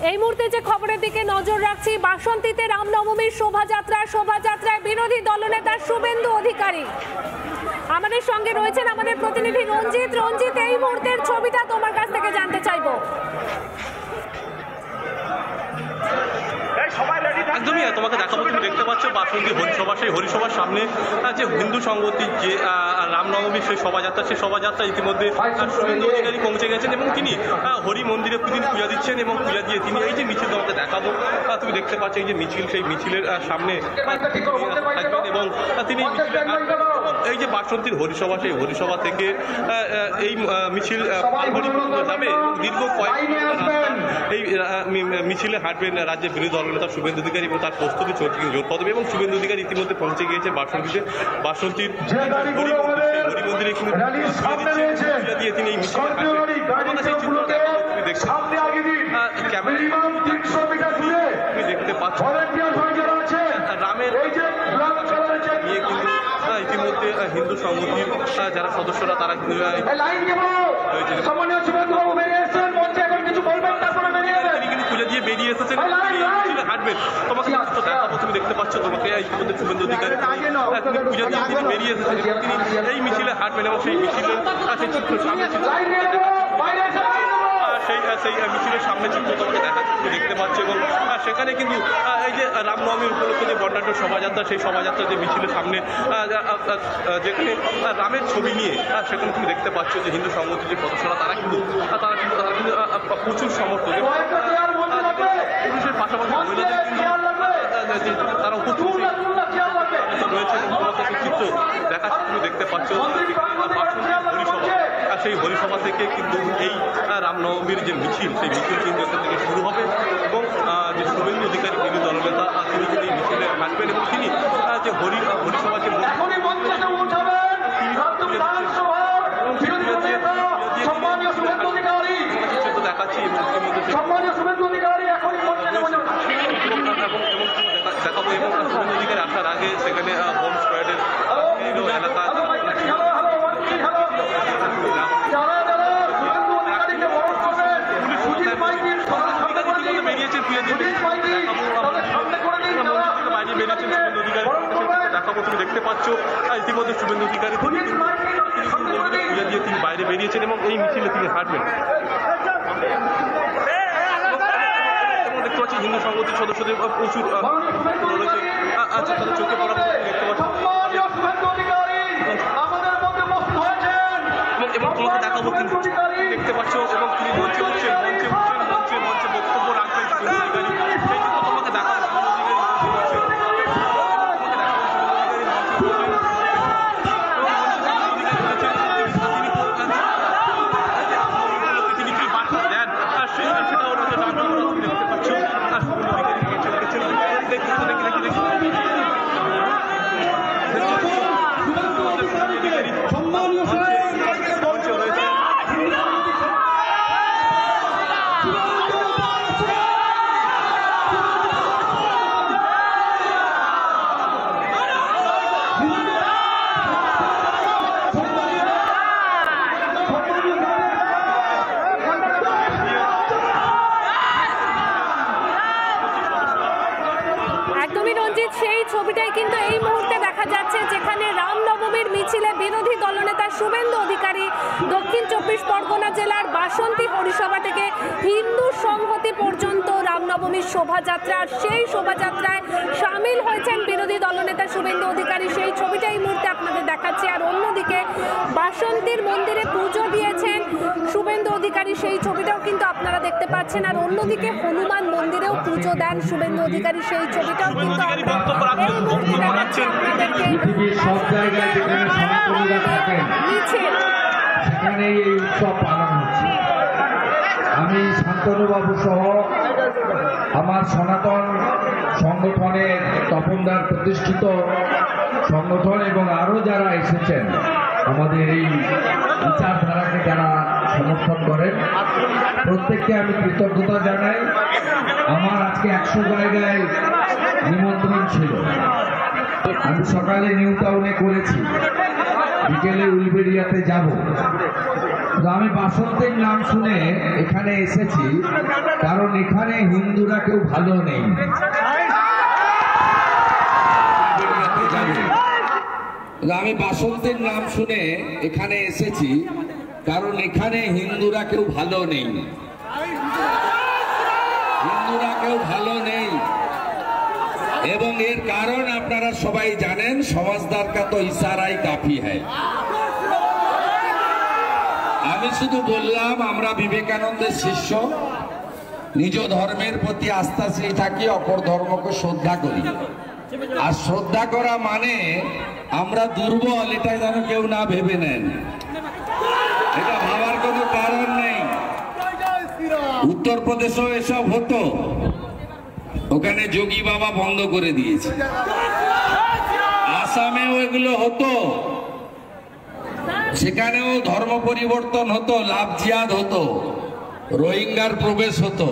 এই মুহূর্তে যে খবরের দিকে নজর রাখছি, বাসন্তীতে রামনবমীর শোভাযাত্রায় বিরোধী দলনেতা শুভেন্দু অধিকারী আমাদের সঙ্গে রয়েছেন আমাদের প্রতিনিধি রঞ্জিত। এই মুহূর্তের ছবিটা তোমার কাছ থেকে জানতে চাইবো। একদমই তোমাকে দেখাবো, তুমি দেখতে পাচ্ছ বাসন্তী হরিসভা, সেই হরিসভার সামনে যে হিন্দু সংগতির যে রামনবমীর সেই শোভাযাত্রা ইতিমধ্যে শুভেন্দু অধিকারী পৌঁছে গেছেন এবং তিনি হরি মন্দিরে প্রতিদিন পূজা দিচ্ছেন এবং পূজা দিয়ে তিনি এই যে মিছিল তোমাকে দেখাবো, তুমি দেখতে পাচ্ছ এই যে মিছিল, সেই মিছিলের সামনে থাকবেন এবং তিনি এই যে বাসন্তীর হরিসভা, সেই হরিসভা থেকে এই মিছিল পালঘড়ি পর্যন্ত যাবে এবং দীর্ঘ কয়েক এই মিছিলে হাঁটবেন রাজ্যের বিরোধী দলনেতা শুভেন্দু অধিকারী এবং তার প্রস্তুতি চলছে জোর কদমে। এবং শুভেন্দু অধিকারী ইতিমধ্যে পৌঁছে গিয়েছে বাসন্তীর হরি মন্দিরে কিন্তু পূজা দিয়ে তিনি এই মিছিলে হাঁটবেন। সেই চিত্রটা তুমি দেখতে পাচ্ছ রামের নিয়ে কিন্তু ইতিমধ্যে হিন্দু সংগঠির যারা সদস্যরা তারা কিন্তু পূজা দিয়ে বেরিয়ে এসেছেন, হাঁটবেন। তোমাকে দেখাবো, তুমি দেখতে পাচ্ছ তোমাকে ইতিমধ্যে শুভেন্দু অধিকারী তিনি পূজা দিয়ে তিনি বেরিয়ে এসেছেন এবং তিনি এই মিছিলে হাঁটবেন এবং সেই মিছিলের সেই চিত্র সামনে সেই মিছিলের সামনে চিত্র তোমাকে দেখাচ্ছি, তুমি দেখতে পাচ্ছ। এবং সেখানে কিন্তু এই যে রামনবমীর উপলক্ষে যে বর্ণাঢ্য শোভাযাত্রা, সেই শোভাযাত্রা যে মিছিলের সামনে যেখানে রামের ছবি নিয়ে সেখানে তুমি দেখতে পাচ্ছ যে হিন্দু সংগঠিত যে সদস্যরা তারা কিন্তু প্রচুর সমর্থক এবং পুরুষের পাশাপাশি তারা উপস্থিত রয়েছে এবং তোমাকে চিত্র দেখাচ্ছি, তুমি দেখতে পাচ্ছ সেই হরিসভা থেকে কিন্তু এই রামনবমীর যে মিছিল, সেই মিছিল কিন্তু এখান থেকে শুরু হবে এবং যে শুভেন্দু অধিকারী বিরোধী দলনেতা তিনি কিন্তু এই মিছিলে হাঁটবেন এবং তিনি যে হরিসভা যে দেখাচ্ছি দেখাবো। এবং শুভেন্দু অধিকারী আসার আগে সেখানে হোম স্কোয়াডের এলাকা দেখাবো। তুমি দেখতে পাচ্ছ ইতিমধ্যে শুভেন্দু অধিকারী পূজা দিয়ে তিনি বাইরে বেরিয়েছেন এবং এই মিছিলে তিনি হাঁটবেন। এবং দেখতে পাচ্ছি হিন্দু সংগঠিত সদস্যদের প্রচুর রয়েছে, তাদের চোখে পড়া দেখতে পাচ্ছি এবং তোমাকে দেখাবো, কিন্তু দেখতে পাচ্ছ এবং তিনি মঞ্চে বক্তব্য রাখবেন শুভেন্দু অধিকারী, সেই চিত্র তোমাকে দেখাবো। সেই ছবিটাই কিন্তু এই মুহূর্তে দেখা যাচ্ছে, যেখানে রামনবমীর মিছিলে বিরোধী দলনেতা শুভেন্দু অধিকারী দক্ষিণ 24 পরগনা জেলার বাসন্তী হরিসভা থেকে হিন্দু সংহতি পর্যন্ত রামনবমীর শোভাযাত্রা, সেই শোভাযাত্রায় সামিল হয়েছেন বিরোধী দলনেতা শুভেন্দু অধিকারী। সেই ছবিটা এই মুহূর্তে আপনাদের দেখাচ্ছি। আর অন্যদিকে বাসন্তীর মন্দিরে পুজো দিয়েছেন শুভেন্দু অধিকারী, সেই ছবিটাও কিন্তু আপনারা দেখতে পাচ্ছেন। আর অন্যদিকে হনুমান মন্দিরেও পুজো দেন শুভেন্দু অধিকারী, সেই ছবিটাও কিন্তু সব জায়গায় যেখানে সনাতনীরা থাকেন সেখানেই এই উৎসব পালন হচ্ছে। আমি শান্তনুবাবু সহ আমার সনাতন সংগঠনের তপনদার প্রতিষ্ঠিত সংগঠন এবং আরও যারা এসেছেন আমাদের এই বিচারধারাকে যারা সমর্থন করেন, প্রত্যেককে আমি কৃতজ্ঞতা জানাই। আমার আজকে 100 জায়গায় নিমন্ত্রণ ছিল। আমি সকালে নিউ টাউনে করেছি, বিকেলে উলবেড়িয়াতে যাব। আমি বাসন্তীর নাম শুনে এখানে এসেছি, কারণ এখানে হিন্দুরা কেউ ভালো নেই। আমি বাসন্তীর নাম শুনে এখানে এসেছি, কারণ এখানে হিন্দুরা কেউ ভালো নেই। হিন্দুরা কেউ ভালো নেই, এবং এর কারণ আপনারা সবাই জানেন, সমাজদার কা তো ইশারাই কাফি হয়। আমি শুধু বললাম আমরা বিবেকানন্দের শিষ্য, নিজ ধর্মের প্রতি আস্থাশীল থাকি, অপর ধর্মকে শ্রদ্ধা করি। আর শ্রদ্ধা করা মানে আমরা দুর্বল, এটা যেন কেউ না ভেবে নেন। এটা ভাবার কোনো কারণ নেই। উত্তরপ্রদেশেও এসব হতো, ওখানে যোগী বাবা বন্ধ করে দিয়েছে। আসামেও এগুলো হতো, সেখানেও ধর্ম পরিবর্তন হতো, লাভ জিহাদ হতো, রোহিঙ্গার প্রবেশ হতো,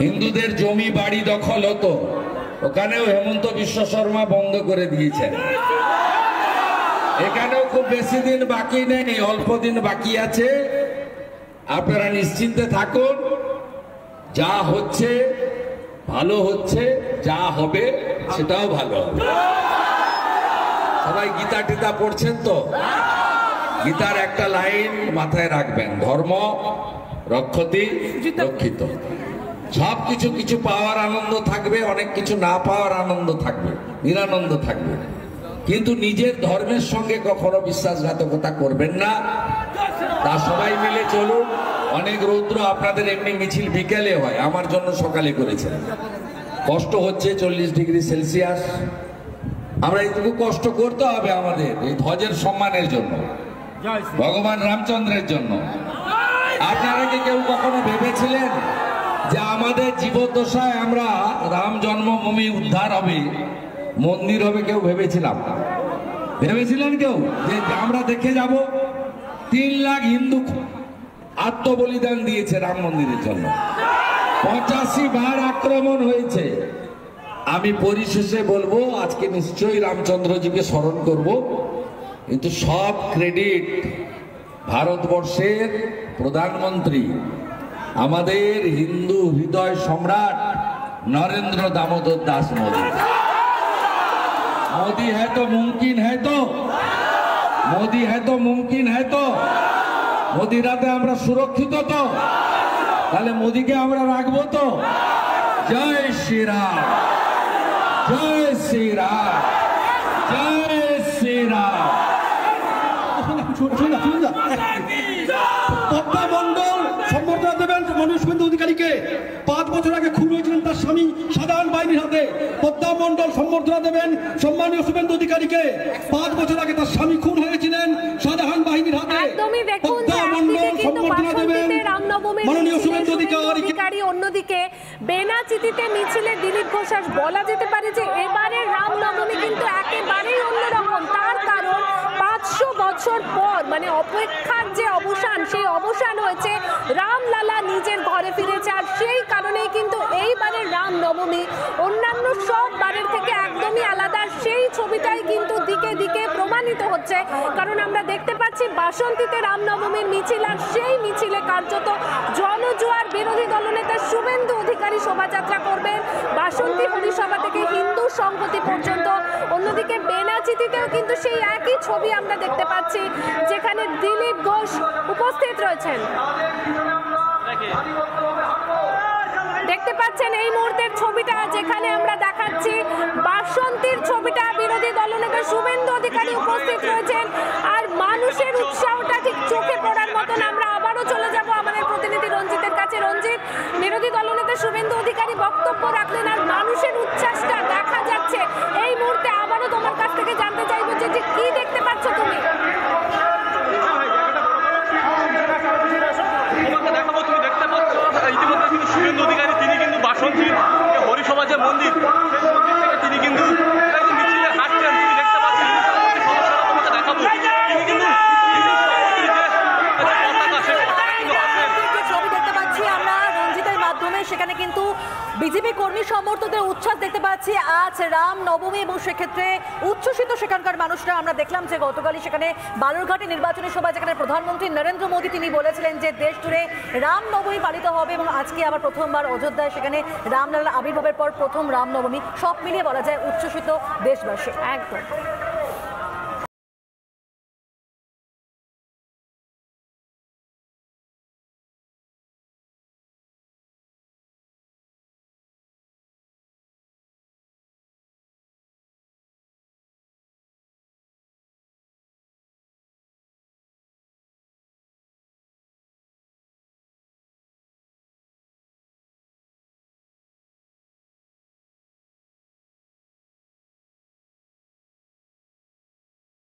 হিন্দুদের জমি বাড়ি দখল হতো, ওখানেও হেমন্ত বিশ্ব শর্মা বন্ধ করে দিয়েছেন। এখানেও খুব বেশি দিন বাকি নেই, অল্প দিন বাকি আছে। আপনারা নিশ্চিন্তে থাকুন, যা হচ্ছে ভালো হচ্ছে, যা হবে সেটাও ভালো হবে। সবাই গীতা টিতা পড়ছেন তো? গীতার একটা লাইন মাথায় রাখবেন, ধর্ম রক্ষতি রক্ষিত। সব কিছু কিছু পাওয়ার আনন্দ থাকবে, অনেক কিছু না পাওয়ার আনন্দ থাকবে, নিরানন্দ থাকবে, কিন্তু নিজের ধর্মের সঙ্গে কখনো বিশ্বাসঘাতকতা করবেন না। তা সবাই মিলে চলুন। অনেক রৌদ্র, আপনাদের এমনি মিছিল বিকেলে হয়, আমার জন্য সকালে করেছেন। কষ্ট হচ্ছে 40 ডিগ্রি সেলসিয়াস, আমরা এইটুকু কষ্ট করতে হবে আমাদের এই ধ্বজের সম্মানের জন্য, ভগবান রামচন্দ্রের জন্য। আপনারা কি কেউ কখনো ভেবেছিলেন যে আমাদের জীবদ্দশায় আমরা রাম জন্মভূমি উদ্ধার হবে, মন্দির হবে? কেউ ভেবেছিলেন কেউ যে আমরা দেখে যাব? 3 লাখ হিন্দু আত্মবলিদান দিয়েছে রাম মন্দিরের জন্য, 85 বার আক্রমণ হয়েছে। আমি পরিশেষে বলবো, আজকে নিশ্চয়ই রামচন্দ্রজিকে স্মরণ করব, কিন্তু সব ক্রেডিট ভারতবর্ষের প্রধানমন্ত্রী, আমাদের হিন্দু হৃদয় সম্রাট नरेंद्र दामोदर दास मोदी। मोदी है तो मुमकिन है, तो मोदी है तो मुमकिन है, तो मोदी राते আমরা সুরক্ষিত তো? তাহলে মোদিকে আমরা রাখবো তো? জয় শ্রীরাম, জয় শ্রীরাম, জয় শ্রীরাম। পদ্মা মন্ডল সম্বর্ধনা দেবেন মাননীয় শুভেন্দু অধিকারীকে। 5 বছর আগে খুন হয়েছিলেন তার স্বামী সাধারণ বাহিনীর হাতে। পদ্মা মন্ডল সম্বর্ধনা দেবেন সম্মানীয় শুভেন্দু অধিকারীকে। 5 বছর আগে তার স্বামী খুন হয়েছিলেন সাধারণ বাহিনীর হাতে। পদ্মা মন্ডল সম্বর্ধনা দেবেন মাননীয় শুভেন্দু অধিকারী। অন্যদিকে বেনাচিতিতে মিছিলে দিলীপ ঘোষ। বলা যেতে পারে যে এবারের রামনবমী কিন্তু একেবারেই অন্যরকম। তার কারণ 500 বছর পর, মানে অপেক্ষার যে অবসান, সেই অবসান হয়েছে। রামলালা নিজের ঘরে ফিরেছে, আর সেই কারণেই কিন্তু এইবারের রামনবমী অন্যান্য সব বারের থেকে একদমই আলাদা। সেই ছবিটাই কিন্তু দিকে দিকে প্রমাণিত হচ্ছে, কারণ আমরা দেখতে পাচ্ছি বাসন্তীতে রামনবমীর মিছিল, আর সেই মিছিলে কার্যত জনজোয়ার। বিরোধী দলনেতা শুভেন্দু অধিকারী শোভাযাত্রা করবেন বাসন্তী হরিসভা থেকে হিন্দু সংহতি পর্যন্ত। অন্যদিকে বেনাচিতিতেও কিন্তু সেই একই ছবি আমরা দেখতে পাচ্ছি, যেখানে দিলীপ ঘোষ উপস্থিত রয়েছেন। দেখতে পাচ্ছেন এই মুহূর্তের ছবিটা, যেখানে আমরা দেখাচ্ছি বাসন্তীর ছবিটা। বিরোধী দলনেতা শুভেন্দু অধিকারী উপস্থিত রয়েছেন, আর মানুষের উৎসাহটা ঠিক চোখে পড়ার মতন। আমরা আবারও চলে যাব আমাদের প্রতিনিধি রঞ্জিতের কাছে। রঞ্জিত, বিরোধী দলনেতা শুভেন্দু অধিকারী বক্তব্য রাখলেন, আর মানুষের উচ্ছ্বাসটা দেখা যাচ্ছে এই মুহূর্তে। আবারও তোমার কাছ থেকে জানতে চাইবো যে কি দেখতে পাচ্ছ তুমি? তুমি দেখতে পাচ্ছ ইতিমধ্যে কিন্তু শুভেন্দু অধিকারী তিনি কিন্তু বাসন্তীর হরিসভা যে মন্দির, সেই মন্দির থেকে তিনি কিন্তু মিছিলে হাঁটছেন। তুমি দেখতে পাচ্ছেন সদস্যরা, তোমাকে দেখাবো, তিনি কিন্তু ছবি দেখতে পাচ্ছি আমরা রঞ্জিতের মাধ্যমে। প্রথমে সেখানে কিন্তু বিজেপি কর্মী সমর্থকদের উচ্ছ্বাস দেখতে পাচ্ছি। আজ রাম নবমী এবং সেক্ষেত্রে উচ্ছ্বসিত সেখানকার মানুষরা। আমরা দেখলাম যে গতকালই সেখানে বালুরঘাটে নির্বাচনী সভায় যেখানে প্রধানমন্ত্রী নরেন্দ্র মোদী তিনি বলেছিলেন যে দেশ জুড়ে রাম নবমী পালিত হবে এবং আজকে আবার প্রথমবার অযোধ্যায় সেখানে রামলালার আবির্ভাবের পর প্রথম রামনবমী। সব মিলিয়ে বলা যায় উচ্ছ্বসিত দেশবাসী। একদম।